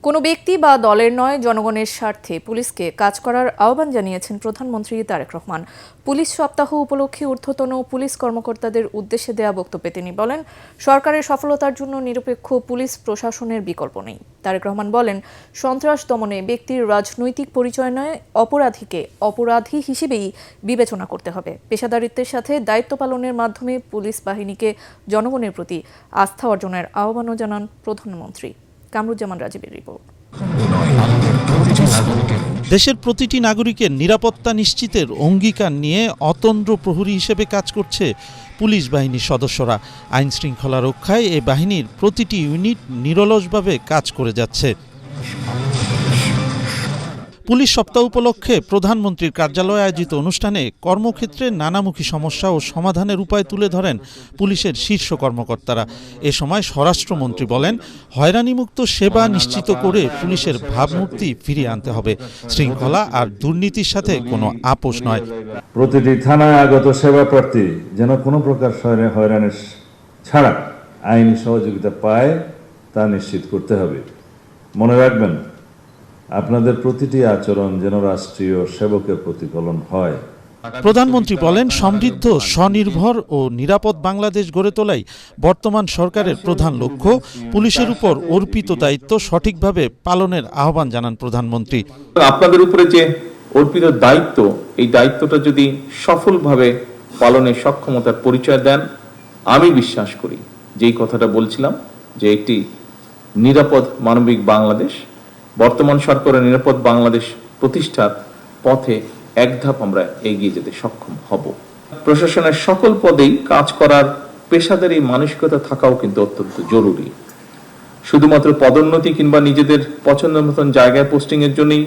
কোনো ব্যক্তি বা দলের নয়, জনগণের স্বার্থে পুলিশকে কাজ করার আহ্বান জানিয়েছেন প্রধানমন্ত্রী তারেক রহমান। পুলিশ সপ্তাহ উপলক্ষে ঊর্ধ্বতন পুলিশ কর্মকর্তাদের উদ্দেশ্যে দেয়া বক্তব্যে তিনি বলেন, সরকারের সফলতার জন্য নিরপেক্ষ পুলিশ প্রশাসনের বিকল্প নেই। তারেক রহমান বলেন, সন্ত্রাস দমনে ব্যক্তির রাজনৈতিক পরিচয় নয়, অপরাধীকে অপরাধী হিসেবেই বিবেচনা করতে হবে। পেশাদারিত্বের সাথে দায়িত্ব পালনের মাধ্যমে পুলিশ বাহিনীকে জনগণের প্রতি আস্থা অর্জনের আহ্বানও জানান প্রধানমন্ত্রী। কামরুজ্জামান রাজীবের রিপোর্ট। দেশের প্রতিটি নাগরিকের নিরাপত্তা নিশ্চিতের অঙ্গীকার নিয়ে অতন্দ্র প্রহরী হিসেবে কাজ করছে পুলিশ বাহিনীর সদস্যরা। আইন শৃঙ্খলা রক্ষায় এ বাহিনীর প্রতিটি ইউনিট নিরলসভাবে কাজ করে যাচ্ছে। পুলিশ সপ্তাহ উপলক্ষে প্রধানমন্ত্রীর কার্যালয়ে আয়োজিত অনুষ্ঠানে কর্মক্ষেত্রে নানামুখী সমস্যা ও সমাধানের উপায় তুলে ধরেন পুলিশের শীর্ষ কর্মকর্তারা। এ সময় স্বরাষ্ট্রমন্ত্রী বলেন, হয়রানিমুক্ত সেবা নিশ্চিত করে পুলিশের ভাবমূর্তি ফিরিয়ে আনতে হবে। শৃঙ্খলা আর দুর্নীতির সাথে কোনো আপোষ নয়। প্রতিটি থানায় আগত সেবা প্রার্থী যেন কোনো প্রকার হয়রানি ছাড়া আইনি সহযোগিতা পায় তা নিশ্চিত করতে হবে। মনে রাখবেন, আপনাদের প্রতিটি আচরণ যেন রাষ্ট্রীয় সেবকের প্রতিফলন হয়। প্রধানমন্ত্রী বলেন, সমৃদ্ধ, স্বনির্ভর ও নিরাপদ বাংলাদেশ গড়ে তোলাই বর্তমান সরকারের প্রধান লক্ষ্য। পুলিশের উপর অর্পিত দায়িত্ব সঠিকভাবে পালনের আহ্বান জানান প্রধানমন্ত্রী। আপনাদের উপরে যে অর্পিত দায়িত্ব, এই দায়িত্বটা যদি সফলভাবে পালনের সক্ষমতার পরিচয় দেন, আমি বিশ্বাস করি যেই কথাটা বলছিলাম, যে একটি নিরাপদ মানবিক বাংলাদেশ, বর্তমান সরকারের নিরাপদ বাংলাদেশ প্রতিষ্ঠার পথে এক ধাপ আমরা এগিয়ে যেতে সক্ষম হব। প্রশাসনের সকল পদেই কাজ করার পেশাদারী মানসিকতা থাকাও কিন্তু অত্যন্ত জরুরি। শুধুমাত্র পদোন্নতি কিংবা নিজেদের পছন্দ মতন জায়গায় পোস্টিং এর জন্যই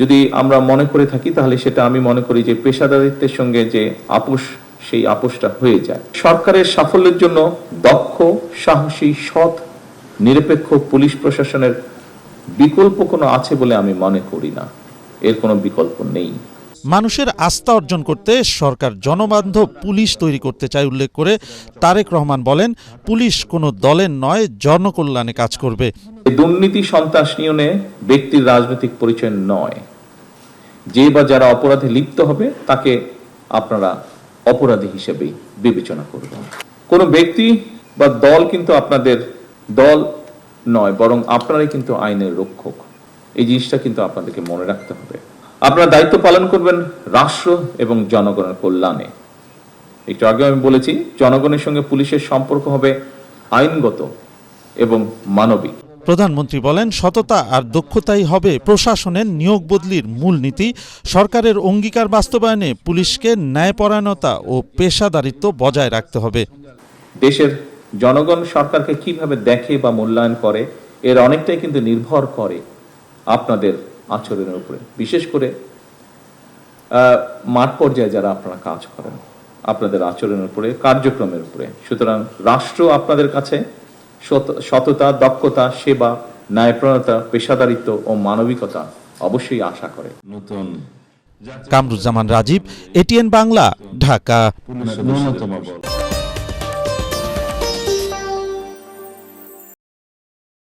যদি আমরা মনে করে থাকি, তাহলে সেটা আমি মনে করি যে পেশাদারিত্বের সঙ্গে যে আপোষ, সেই আপোষটা হয়ে যায়। সরকারের সাফল্যের জন্য দক্ষ, সাহসী, সৎ, নিরপেক্ষ পুলিশ প্রশাসনের বিকল্প কোনো আছে বলে আমি মনে করি না। এর কোনো বিকল্প নেই। মানুষের আস্থা অর্জন করতে সরকার জনবান্ধব পুলিশ তৈরি করতে চায় উল্লেখ করে তারেক রহমান বলেন, পুলিশ কোনো দলের নয়, জনকল্যাণে কাজ করবে। দুর্নীতি, সন্ত্রাস নিয়ন্ত্রণে ব্যক্তির রাজনৈতিক পরিচয় নয়। যে বা যারা অপরাধে লিপ্ত হবে তাকে আপনারা অপরাধী হিসেবেই বিবেচনা করবেন। কোনো ব্যক্তি বা দল কিন্তু আপনাদের দল নয়, বরং আপনারাই কিন্তু আইনের রক্ষক। এই জিনিসটা কিন্তু আপনাদেরকে মনে রাখতে হবে। আপনারা দায়িত্ব পালন করবেন রাষ্ট্র এবং জনগণের কল্যাণে। একটু আগে আমি বলেছি, জনগণের সঙ্গে পুলিশের সম্পর্ক হবে আইনগত এবং মানবিক। প্রধানমন্ত্রী বলেন, সততা আর দক্ষতাই হবে প্রশাসনের নিয়োগ বদলির মূলনীতি। সরকারের অঙ্গীকার বাস্তবায়নে পুলিশকে ন্যায়পরায়ণতা ও পেশাদারিত্ব বজায় রাখতে হবে। দেশের জনগণ সরকারকে কিভাবে দেখে বা মূল্যায়ন করে, এর অনেকটাই কিন্তু নির্ভর করে আপনাদের আচরণের উপরে, বিশেষ করে মাঠ পর্যায়ে যারা আপনারা কাজ করেন, আপনাদের আচরণের উপরে, কার্যক্রমের উপরে। সুতরাং রাষ্ট্র আপনাদের কাছে সততা, দক্ষতা, সেবা, ন্যায়পরায়ণতা, পেশাদারিত্ব ও মানবিকতা অবশ্যই আশা করে। কামরুজ্জামান রাজীব, এটিএন বাংলা, ঢাকা।